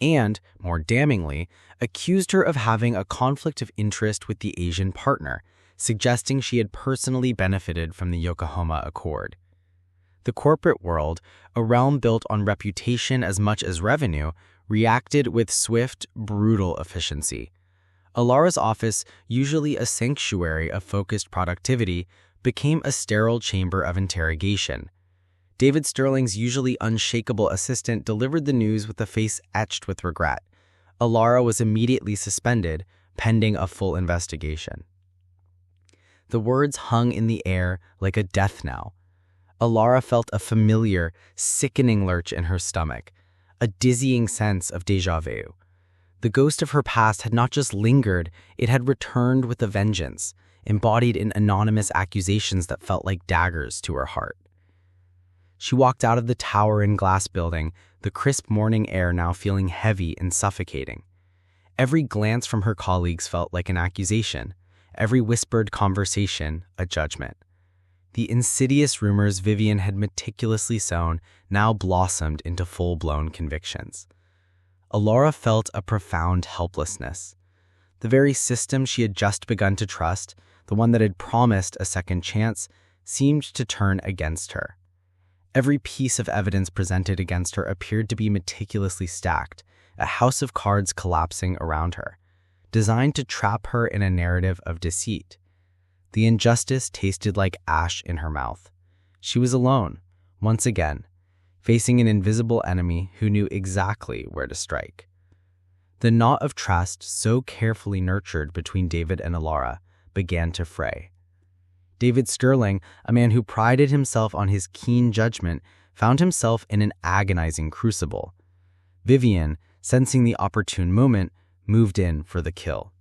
and, more damningly, accused her of having a conflict of interest with the Asian partner, suggesting she had personally benefited from the Yokohama Accord. The corporate world, a realm built on reputation as much as revenue, reacted with swift, brutal efficiency. Elara's office, usually a sanctuary of focused productivity, became a sterile chamber of interrogation. David Sterling's usually unshakable assistant delivered the news with a face etched with regret. Elara was immediately suspended, pending a full investigation. The words hung in the air like a death knell. Elara felt a familiar, sickening lurch in her stomach, a dizzying sense of déjà vu. The ghost of her past had not just lingered, it had returned with a vengeance, embodied in anonymous accusations that felt like daggers to her heart. She walked out of the tower and glass building, the crisp morning air now feeling heavy and suffocating. Every glance from her colleagues felt like an accusation, every whispered conversation a judgment. The insidious rumors Vivienne had meticulously sown now blossomed into full-blown convictions. Elara felt a profound helplessness. The very system she had just begun to trust, the one that had promised a second chance, seemed to turn against her. Every piece of evidence presented against her appeared to be meticulously stacked, a house of cards collapsing around her, designed to trap her in a narrative of deceit. The injustice tasted like ash in her mouth. She was alone, once again, facing an invisible enemy who knew exactly where to strike. The knot of trust so carefully nurtured between David and Elara began to fray. David Sterling, a man who prided himself on his keen judgment, found himself in an agonizing crucible. Vivienne, sensing the opportune moment, moved in for the kill.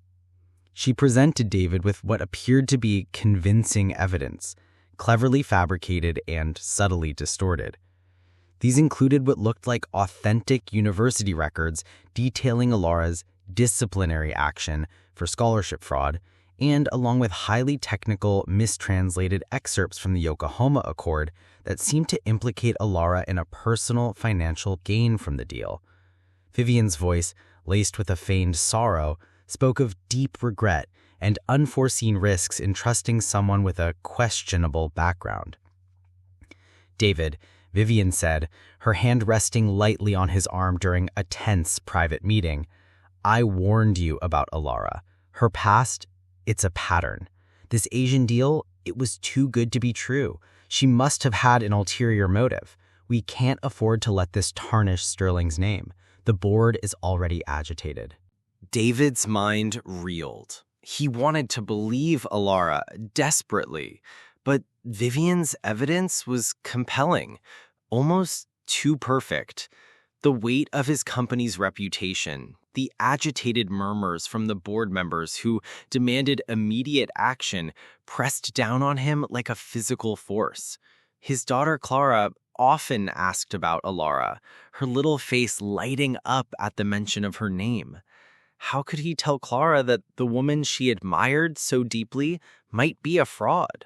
She presented David with what appeared to be convincing evidence, cleverly fabricated and subtly distorted. These included what looked like authentic university records detailing Elara's disciplinary action for scholarship fraud, and along with highly technical, mistranslated excerpts from the Yokohama Accord that seemed to implicate Elara in a personal financial gain from the deal. Vivienne's voice, laced with a feigned sorrow, spoke of deep regret and unforeseen risks in trusting someone with a questionable background. David, Vivienne said, her hand resting lightly on his arm during a tense private meeting, I warned you about Elara. Her past, it's a pattern. This Asian deal, it was too good to be true. She must have had an ulterior motive. We can't afford to let this tarnish Sterling's name. The board is already agitated. David's mind reeled. He wanted to believe Elara desperately, but Vivienne's evidence was compelling, almost too perfect. The weight of his company's reputation, the agitated murmurs from the board members who demanded immediate action, pressed down on him like a physical force. His daughter Clara, often asked about Elara, her little face lighting up at the mention of her name. How could he tell Clara that the woman she admired so deeply might be a fraud?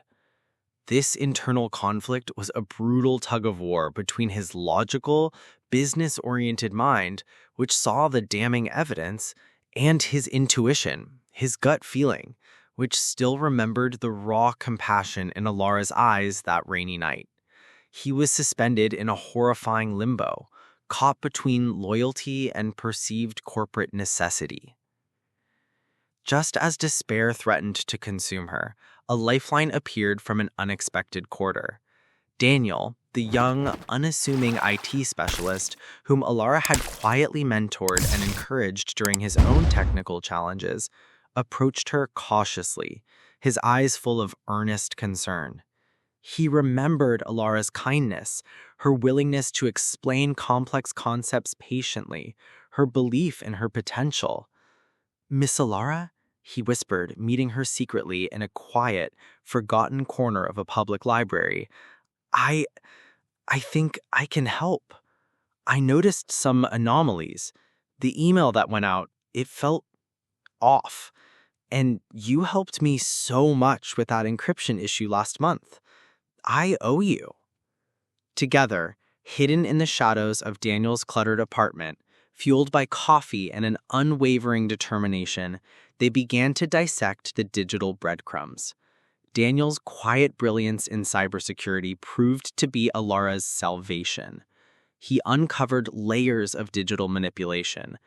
This internal conflict was a brutal tug-of-war between his logical, business-oriented mind, which saw the damning evidence, and his intuition, his gut feeling, which still remembered the raw compassion in Elara's eyes that rainy night. He was suspended in a horrifying limbo, caught between loyalty and perceived corporate necessity. Just as despair threatened to consume her, a lifeline appeared from an unexpected quarter. Daniel, the young, unassuming IT specialist whom Elara had quietly mentored and encouraged during his own technical challenges, approached her cautiously, his eyes full of earnest concern. He remembered Elara's kindness, her willingness to explain complex concepts patiently, her belief in her potential. "Miss Elara?" he whispered, meeting her secretly in a quiet, forgotten corner of a public library. I think I can help. I noticed some anomalies. The email that went out, it felt off. And you helped me so much with that encryption issue last month. I owe you." Together, hidden in the shadows of Daniel's cluttered apartment, fueled by coffee and an unwavering determination, they began to dissect the digital breadcrumbs. Daniel's quiet brilliance in cybersecurity proved to be Elara's salvation. He uncovered layers of digital manipulation,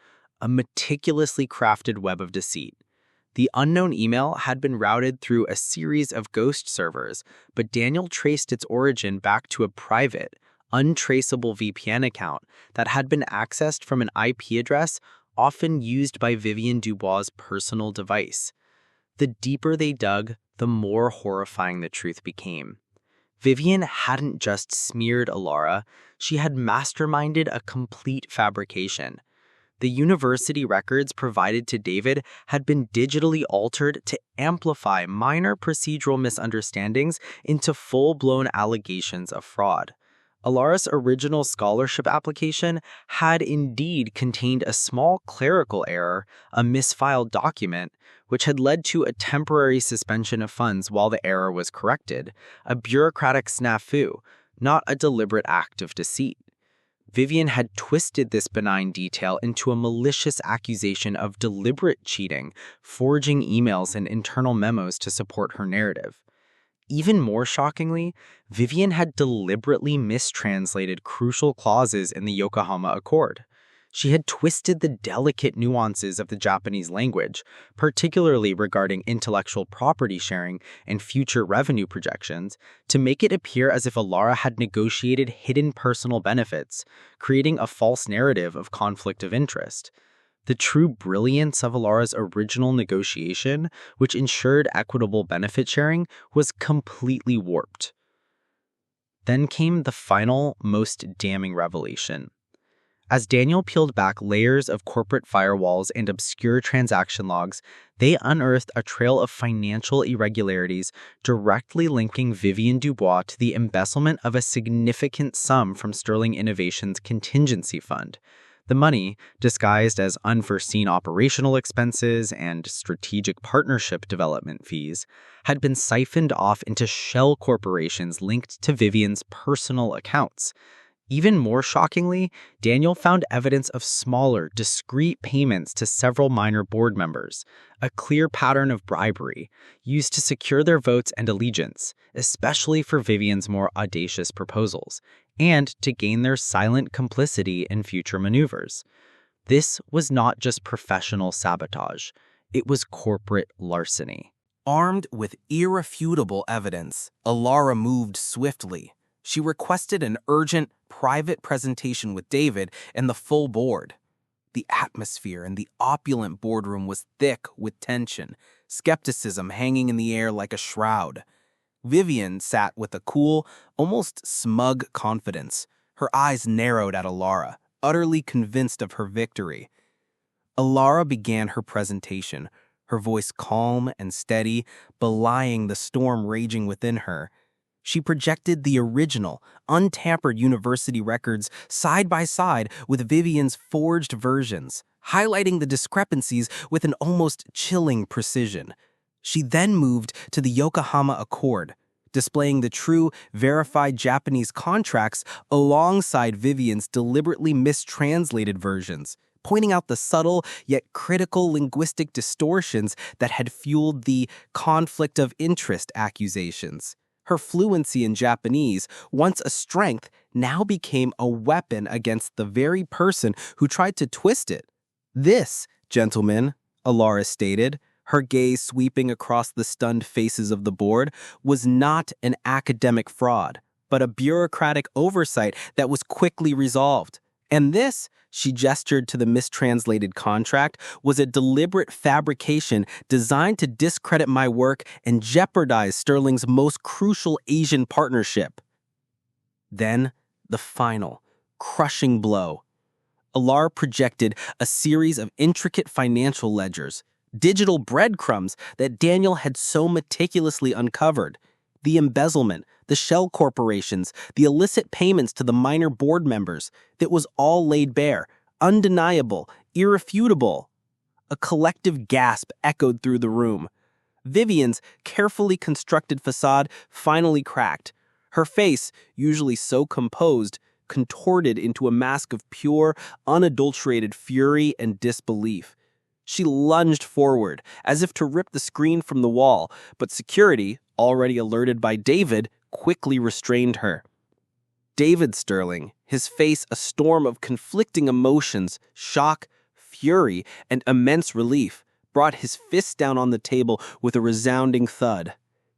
a meticulously crafted web of deceit. The unknown email had been routed through a series of ghost servers, but Daniel traced its origin back to a private, untraceable VPN account that had been accessed from an IP address often used by Vivian Dubois' personal device. The deeper they dug, the more horrifying the truth became. Vivian hadn't just smeared Elara, she had masterminded a complete fabrication. The university records provided to David had been digitally altered to amplify minor procedural misunderstandings into full-blown allegations of fraud. Elara's original scholarship application had indeed contained a small clerical error, a misfiled document, which had led to a temporary suspension of funds while the error was corrected, a bureaucratic snafu, not a deliberate act of deceit. Vivian had twisted this benign detail into a malicious accusation of deliberate cheating, forging emails and internal memos to support her narrative. Even more shockingly, Vivian had deliberately mistranslated crucial clauses in the Yokohama Accord. She had twisted the delicate nuances of the Japanese language, particularly regarding intellectual property sharing and future revenue projections, to make it appear as if Elara had negotiated hidden personal benefits, creating a false narrative of conflict of interest. The true brilliance of Elara's original negotiation, which ensured equitable benefit sharing, was completely warped. Then came the final, most damning revelation. As Daniel peeled back layers of corporate firewalls and obscure transaction logs, they unearthed a trail of financial irregularities directly linking Vivian Dubois to the embezzlement of a significant sum from Sterling Innovation's contingency fund. The money, disguised as unforeseen operational expenses and strategic partnership development fees, had been siphoned off into shell corporations linked to Vivian's personal accounts. Even more shockingly, Daniel found evidence of smaller, discrete payments to several minor board members, a clear pattern of bribery used to secure their votes and allegiance, especially for Vivian's more audacious proposals, and to gain their silent complicity in future maneuvers. This was not just professional sabotage, it was corporate larceny. Armed with irrefutable evidence, Elara moved swiftly. She requested an urgent, private presentation with David and the full board. The atmosphere in the opulent boardroom was thick with tension, skepticism hanging in the air like a shroud. Vivian sat with a cool, almost smug confidence, her eyes narrowed at Elara, utterly convinced of her victory. Elara began her presentation, her voice calm and steady, belying the storm raging within her. She projected the original, untampered university records side by side with Vivian's forged versions, highlighting the discrepancies with an almost chilling precision. She then moved to the Yokohama Accord, displaying the true, verified Japanese contracts alongside Vivian's deliberately mistranslated versions, pointing out the subtle yet critical linguistic distortions that had fueled the conflict of interest accusations. Her fluency in Japanese, once a strength, now became a weapon against the very person who tried to twist it. This, gentlemen, Elara stated, her gaze sweeping across the stunned faces of the board, was not an academic fraud, but a bureaucratic oversight that was quickly resolved. And this, she gestured to the mistranslated contract, was a deliberate fabrication designed to discredit my work and jeopardize Sterling's most crucial Asian partnership. Then, the final, crushing blow. Elara projected a series of intricate financial ledgers, digital breadcrumbs that Daniel had so meticulously uncovered. The embezzlement, the shell corporations, the illicit payments to the minor board members, that was all laid bare, undeniable, irrefutable. A collective gasp echoed through the room. Vivian's carefully constructed facade finally cracked. Her face, usually so composed, contorted into a mask of pure, unadulterated fury and disbelief. She lunged forward, as if to rip the screen from the wall, but security, already alerted by David, quickly restrained her. David Sterling, his face a storm of conflicting emotions, shock, fury, and immense relief, brought his fist down on the table with a resounding thud.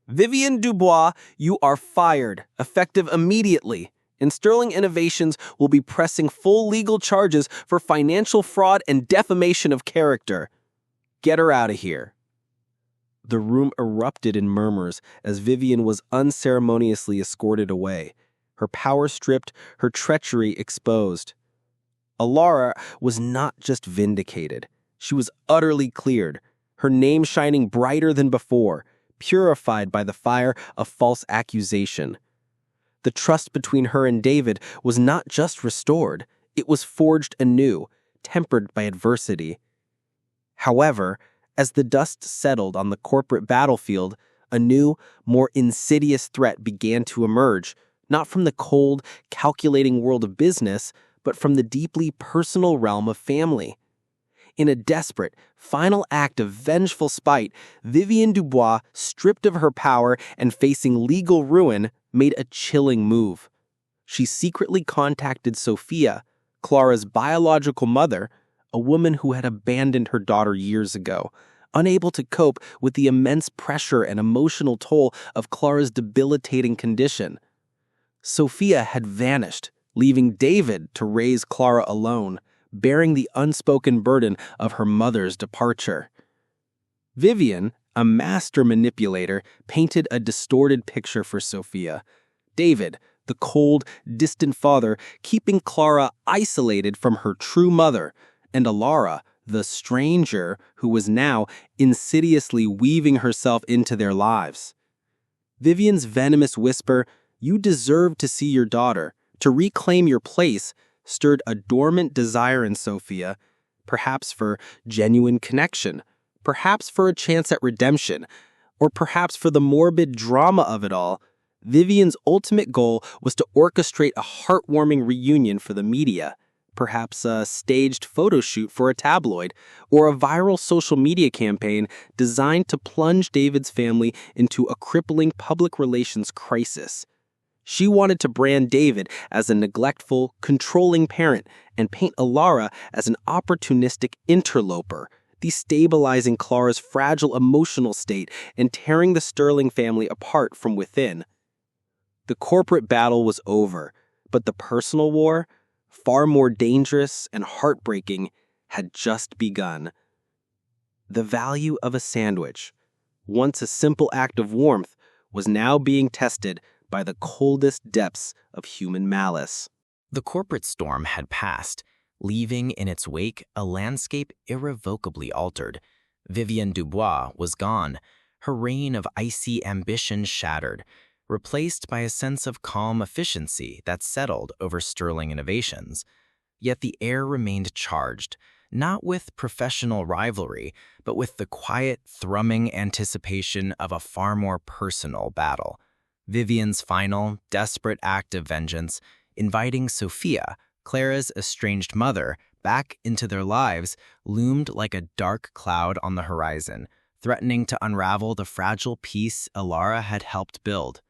"Vivian Dubois, you are fired, effective immediately, and Sterling Innovations will be pressing full legal charges for financial fraud and defamation of character. Get her out of here." The room erupted in murmurs as Vivian was unceremoniously escorted away, her power stripped, her treachery exposed. Elara was not just vindicated. She was utterly cleared, her name shining brighter than before, purified by the fire of false accusation. The trust between her and David was not just restored, it was forged anew, tempered by adversity. However, as the dust settled on the corporate battlefield, a new, more insidious threat began to emerge, not from the cold, calculating world of business, but from the deeply personal realm of family. In a desperate, final act of vengeful spite, Vivian Dubois, stripped of her power and facing legal ruin, made a chilling move. She secretly contacted Sophia, Clara's biological mother, a woman who had abandoned her daughter years ago, unable to cope with the immense pressure and emotional toll of Clara's debilitating condition. Sophia had vanished, leaving David to raise Clara alone, bearing the unspoken burden of her mother's departure. Vivian, a master manipulator, painted a distorted picture for Sophia. David, the cold, distant father, keeping Clara isolated from her true mother, and Elara, the stranger who was now insidiously weaving herself into their lives. Vivian's venomous whisper, "You deserve to see your daughter, to reclaim your place," stirred a dormant desire in Sophia, perhaps for genuine connection, perhaps for a chance at redemption, or perhaps for the morbid drama of it all. Vivian's ultimate goal was to orchestrate a heartwarming reunion for the media, perhaps a staged photo shoot for a tabloid, or a viral social media campaign designed to plunge David's family into a crippling public relations crisis. She wanted to brand David as a neglectful, controlling parent and paint Elara as an opportunistic interloper, destabilizing Clara's fragile emotional state and tearing the Sterling family apart from within. The corporate battle was over, but the personal war, far more dangerous and heartbreaking, had just begun. The value of a sandwich, once a simple act of warmth, was now being tested by the coldest depths of human malice. The corporate storm had passed, leaving in its wake a landscape irrevocably altered. Vivian Dubois was gone, her reign of icy ambition shattered. replaced by a sense of calm efficiency that settled over sterling innovations. Yet the air remained charged, not with professional rivalry, but with the quiet, thrumming anticipation of a far more personal battle. Vivian's final, desperate act of vengeance, inviting Sophia, Clara's estranged mother, back into their lives, loomed like a dark cloud on the horizon, threatening to unravel the fragile peace Elara had helped build.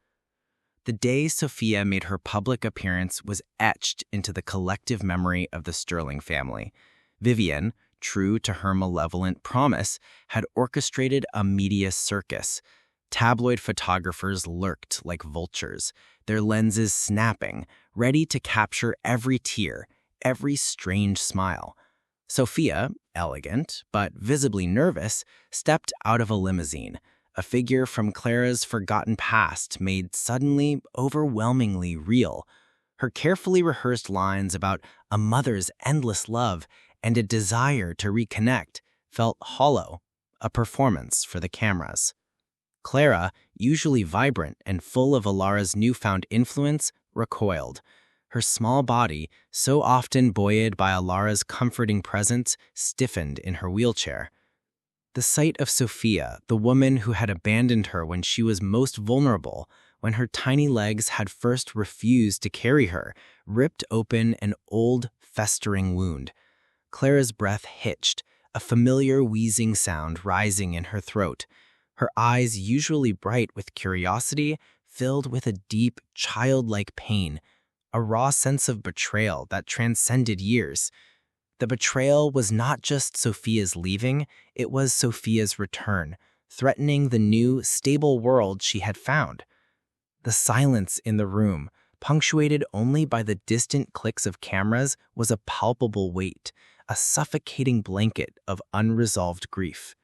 The day Sophia made her public appearance was etched into the collective memory of the Sterling family. Vivian, true to her malevolent promise, had orchestrated a media circus. Tabloid photographers lurked like vultures, their lenses snapping, ready to capture every tear, every strange smile. Sophia, elegant but visibly nervous, stepped out of a limousine, a figure from Clara's forgotten past made suddenly overwhelmingly real. Her carefully rehearsed lines about a mother's endless love and a desire to reconnect felt hollow, a performance for the cameras. Clara, usually vibrant and full of Elara's newfound influence, recoiled. Her small body, so often buoyed by Elara's comforting presence, stiffened in her wheelchair. The sight of Sophia, the woman who had abandoned her when she was most vulnerable, when her tiny legs had first refused to carry her, ripped open an old, festering wound. Clara's breath hitched, a familiar wheezing sound rising in her throat. Her eyes, usually bright with curiosity, filled with a deep, childlike pain, a raw sense of betrayal that transcended years. The betrayal was not just Sophia's leaving, it was Sophia's return, threatening the new, stable world she had found. The silence in the room, punctuated only by the distant clicks of cameras, was a palpable weight, a suffocating blanket of unresolved grief.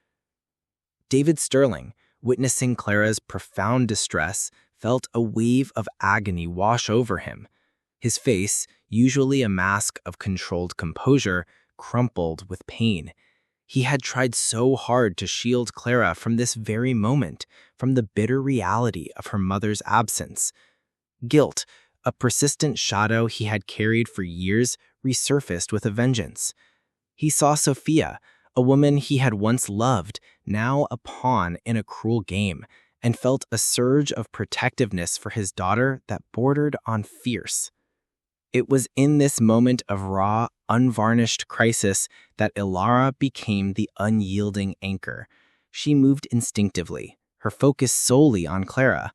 David Sterling, witnessing Clara's profound distress, felt a wave of agony wash over him. His face, usually a mask of controlled composure, crumpled with pain. He had tried so hard to shield Clara from this very moment, from the bitter reality of her mother's absence. Guilt, a persistent shadow he had carried for years, resurfaced with a vengeance. He saw Sophia, a woman he had once loved, now a pawn in a cruel game, and felt a surge of protectiveness for his daughter that bordered on fierce. It was in this moment of raw, unvarnished crisis that Elara became the unyielding anchor. She moved instinctively, her focus solely on Clara.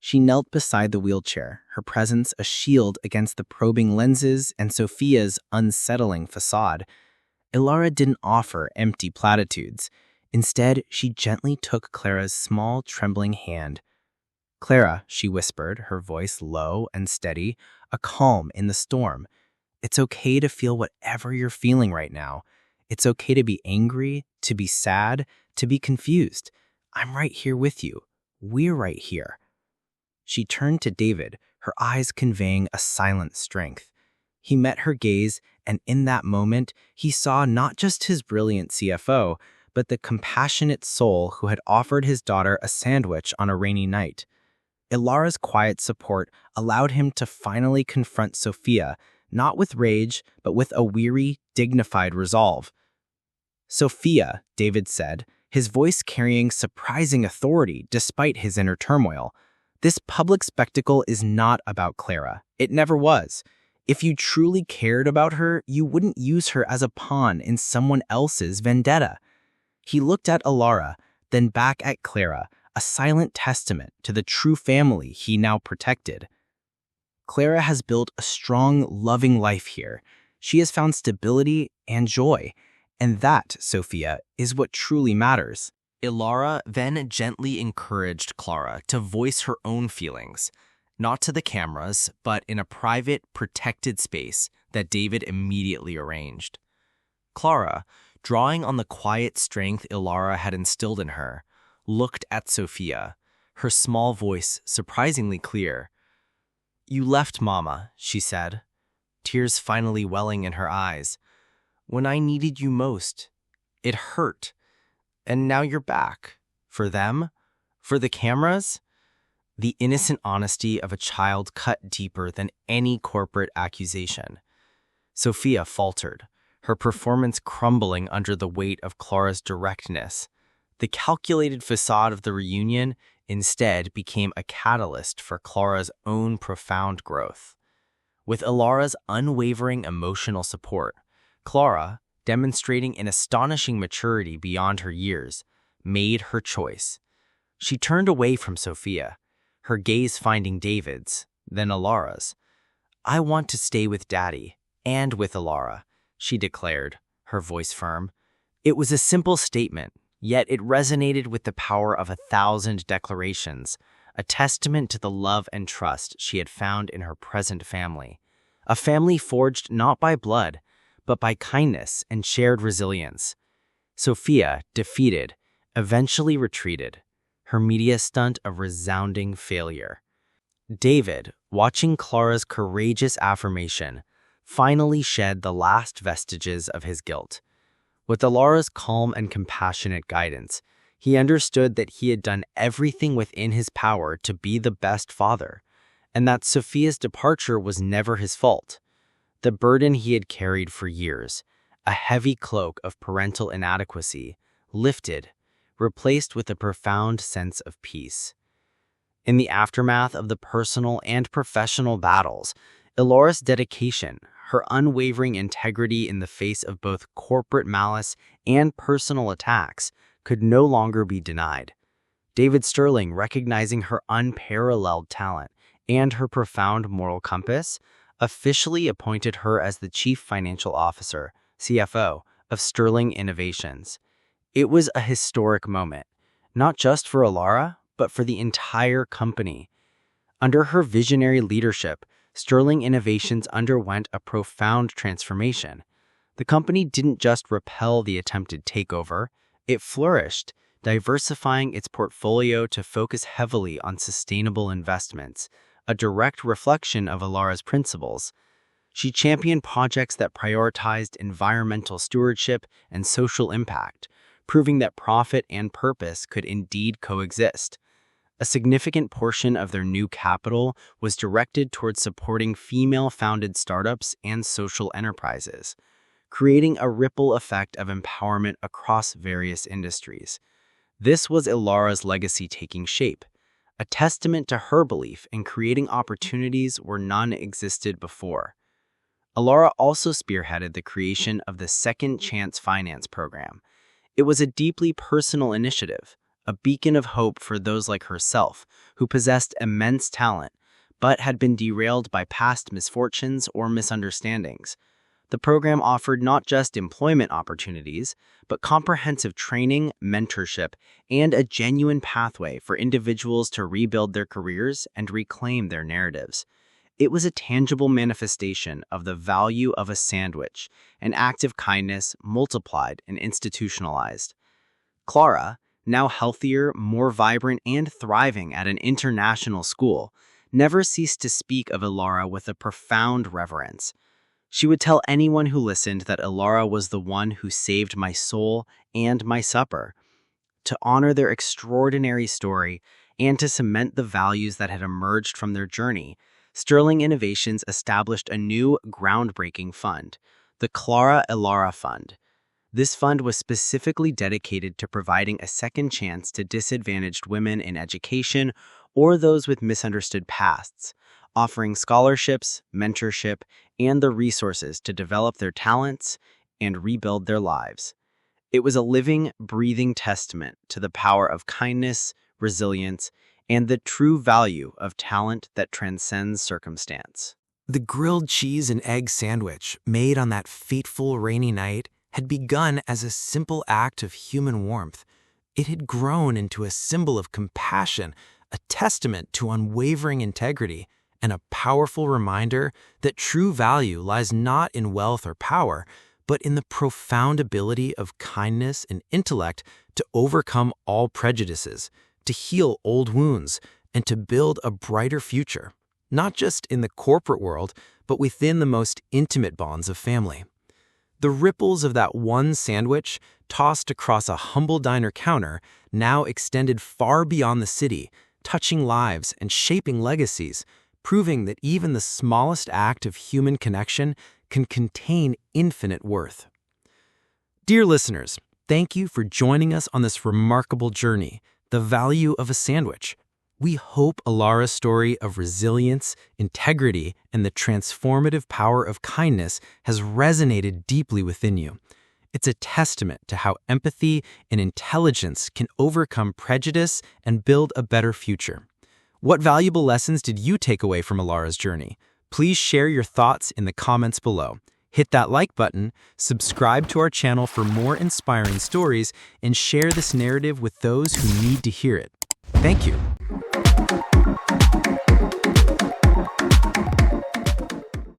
She knelt beside the wheelchair, her presence a shield against the probing lenses and Sophia's unsettling facade. Elara didn't offer empty platitudes. Instead, she gently took Clara's small, trembling hand. "Clara," she whispered, her voice low and steady, a calm in the storm. "It's okay to feel whatever you're feeling right now. It's okay to be angry, to be sad, to be confused. I'm right here with you. We're right here." She turned to David, her eyes conveying a silent strength. He met her gaze, and in that moment, he saw not just his brilliant CFO, but the compassionate soul who had offered his daughter a sandwich on a rainy night. Elara's quiet support allowed him to finally confront Sophia, not with rage, but with a weary, dignified resolve. "Sophia," David said, his voice carrying surprising authority despite his inner turmoil, "this public spectacle is not about Clara. It never was. If you truly cared about her, you wouldn't use her as a pawn in someone else's vendetta." He looked at Elara, then back at Clara, a silent testament to the true family he now protected. "Clara has built a strong, loving life here. She has found stability and joy. And that, Sophia, is what truly matters." Elara then gently encouraged Clara to voice her own feelings, not to the cameras, but in a private, protected space that David immediately arranged. Clara, drawing on the quiet strength Elara had instilled in her, looked at Sophia, her small voice surprisingly clear. "You left, Mama," she said, tears finally welling in her eyes, "when I needed you most. It hurt. And now you're back. For them? For the cameras?" the innocent honesty of a child cut deeper than any corporate accusation. Sophia faltered, her performance crumbling under the weight of Clara's directness. The calculated facade of the reunion instead became a catalyst for Clara's own profound growth. With Elara's unwavering emotional support, Clara, demonstrating an astonishing maturity beyond her years, made her choice. She turned away from Sophia, her gaze finding David's, then Elara's. "I want to stay with Daddy, and with Elara," she declared, her voice firm. It was a simple statement, yet it resonated with the power of 1,000 declarations, a testament to the love and trust she had found in her present family. A family forged not by blood, but by kindness and shared resilience. Sophia, defeated, eventually retreated, her media stunt a resounding failure. David, watching Clara's courageous affirmation, finally shed the last vestiges of his guilt. With Elara's calm and compassionate guidance, he understood that he had done everything within his power to be the best father, and that Sophia's departure was never his fault. The burden he had carried for years, a heavy cloak of parental inadequacy, lifted, replaced with a profound sense of peace. In the aftermath of the personal and professional battles, Elara's dedication, her unwavering integrity in the face of both corporate malice and personal attacks, could no longer be denied. David Sterling, recognizing her unparalleled talent and her profound moral compass, officially appointed her as the Chief Financial Officer, CFO, of Sterling Innovations. It was a historic moment, not just for Elara, but for the entire company. Under her visionary leadership, Sterling Innovations underwent a profound transformation. The company didn't just repel the attempted takeover, it flourished, diversifying its portfolio to focus heavily on sustainable investments, a direct reflection of Elara's principles. She championed projects that prioritized environmental stewardship and social impact, proving that profit and purpose could indeed coexist. A significant portion of their new capital was directed towards supporting female-founded startups and social enterprises, creating a ripple effect of empowerment across various industries. This was Elara's legacy taking shape, a testament to her belief in creating opportunities where none existed before. Elara also spearheaded the creation of the Second Chance Finance Program. It was a deeply personal initiative, a beacon of hope for those like herself who possessed immense talent but had been derailed by past misfortunes or misunderstandings. The program offered not just employment opportunities, but comprehensive training, mentorship, and a genuine pathway for individuals to rebuild their careers and reclaim their narratives. It was a tangible manifestation of the value of a sandwich, an act of kindness multiplied and institutionalized. Clara, now healthier, more vibrant, and thriving at an international school, never ceased to speak of Elara with a profound reverence. She would tell anyone who listened that Elara was the one who saved my soul and my supper. To honor their extraordinary story and to cement the values that had emerged from their journey, Sterling Innovations established a new, groundbreaking fund, the Clara Elara Fund. This fund was specifically dedicated to providing a second chance to disadvantaged women in education or those with misunderstood pasts, offering scholarships, mentorship, and the resources to develop their talents and rebuild their lives. It was a living, breathing testament to the power of kindness, resilience, and the true value of talent that transcends circumstance. The grilled cheese and egg sandwich, made on that fateful rainy night, had begun as a simple act of human warmth. It had grown into a symbol of compassion, a testament to unwavering integrity, and a powerful reminder that true value lies not in wealth or power, but in the profound ability of kindness and intellect to overcome all prejudices, to heal old wounds, and to build a brighter future, not just in the corporate world, but within the most intimate bonds of family. The ripples of that one sandwich, tossed across a humble diner counter, now extended far beyond the city, touching lives and shaping legacies, proving that even the smallest act of human connection can contain infinite worth. Dear listeners, thank you for joining us on this remarkable journey, the value of a sandwich. We hope Elara's story of resilience, integrity, and the transformative power of kindness has resonated deeply within you. It's a testament to how empathy and intelligence can overcome prejudice and build a better future. What valuable lessons did you take away from Elara's journey? Please share your thoughts in the comments below. Hit that like button, subscribe to our channel for more inspiring stories, and share this narrative with those who need to hear it. Thank you.